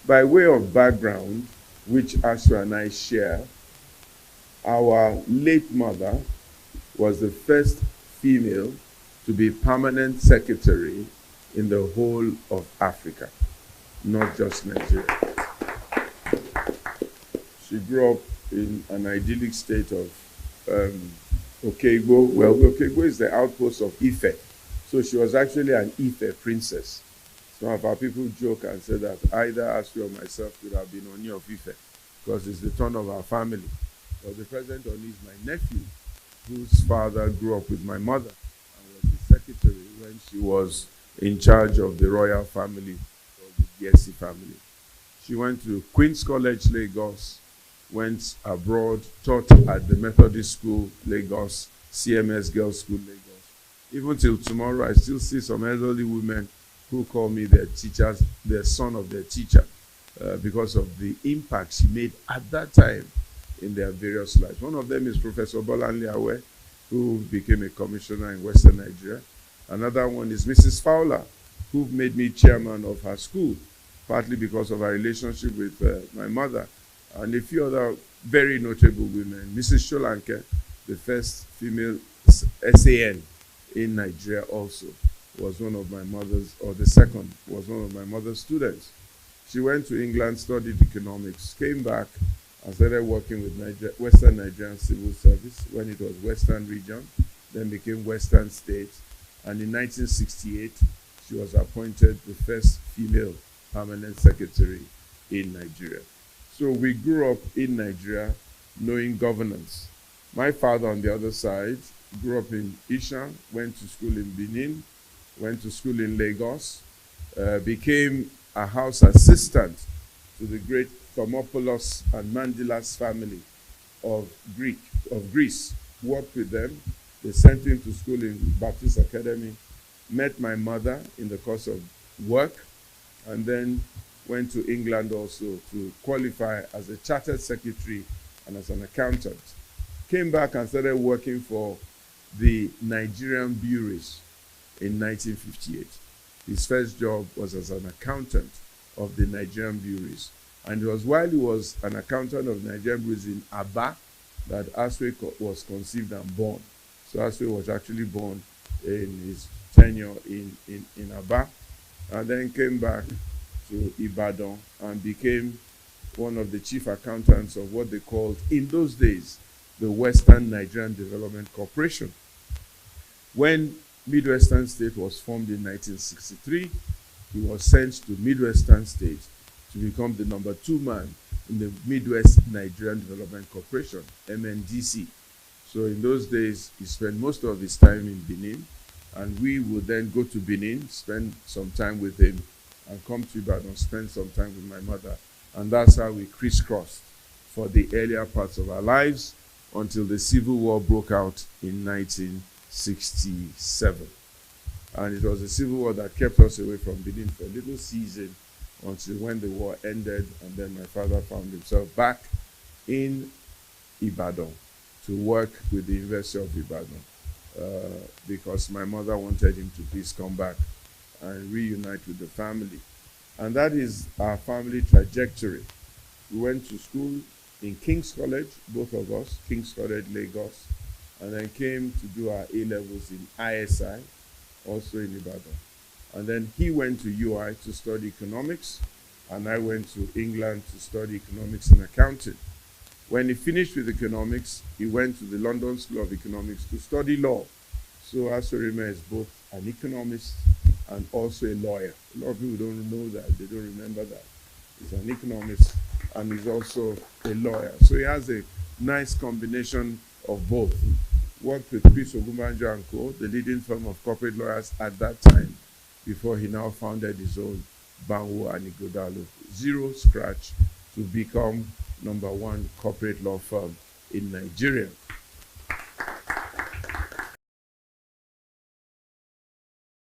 By way of background, which Asue and I share, our late mother was the first female to be permanent secretary in the whole of Africa, not just Nigeria. She grew up in an idyllic state of Okegbo. Well, Okegbo is the outpost of Ife. So she was actually an Ife princess. Some of our people joke and say that either Asue or myself could have been Oni of Ife, because it's the turn of our family. But the present Oni is my nephew, whose father grew up with my mother and was the secretary when she was in charge of the royal family, of the Giesi family. She went to Queen's College, Lagos, went abroad, taught at the Methodist School, Lagos, CMS Girls School, Lagos. Even till tomorrow, I still see some elderly women who call me their teachers, their son of their teacher, because of the impact she made at that time in their various lives. One of them is Professor Bolanle Awe, who became a commissioner in Western Nigeria. Another one is Mrs. Fowler, who made me chairman of her school, partly because of her relationship with my mother, and a few other very notable women. Mrs. Sholanke, the first female SAN in Nigeria also, was one of my mother's, or the second, was one of my mother's students. She went to England, studied economics, came back, and started working with Western Nigerian Civil Service when it was Western Region, then became Western State. And in 1968, she was appointed the first female permanent secretary in Nigeria. So we grew up in Nigeria knowing governance. My father, on the other side, grew up in Isha, went to school in Benin, went to school in Lagos, became a house assistant to the great Thermopylos and Mandilas family of Greece. Worked with them. They sent him to school in Baptist Academy, met my mother in the course of work, and then went to England also to qualify as a chartered secretary and as an accountant. Came back and started working for the Nigerian Breweries in 1958. His first job was as an accountant of the Nigerian Breweries. And it was while he was an accountant of Nigerian Breweries in Aba that Asue was conceived and born. So Asue was actually born in his tenure in Aba, and then came back to Ibadan and became one of the chief accountants of what they called, in those days, the Western Nigerian Development Corporation. When Midwestern State was formed in 1963, he was sent to Midwestern State to become the #2 man in the Midwest Nigerian Development Corporation, MNDC. So in those days, he spent most of his time in Benin, and we would then go to Benin, spend some time with him, and come to Ibadan, spend some time with my mother. And that's how we crisscrossed for the earlier parts of our lives until the Civil War broke out in 1967. And it was the Civil War that kept us away from Benin for a little season until when the war ended, and then my father found himself back in Ibadan to work with the University of Ibadan because my mother wanted him to please come back and reunite with the family. And that is our family trajectory. We went to school in King's College, both of us, King's College, Lagos, and then came to do our A-levels in ISI, also in Ibadan. And then he went to UI to study economics, and I went to England to study economics and accounting. When he finished with economics, he went to the London School of Economics to study law. So Asue is both an economist and also a lawyer. A lot of people don't know that, they don't remember that. He's an economist and he's also a lawyer. So he has a nice combination of both. Worked with Chris Ogumbanjo and Co., the leading firm of corporate lawyers at that time, before he now founded his own Ituah Ighodalo. Zero scratch to become #1 corporate law firm in Nigeria.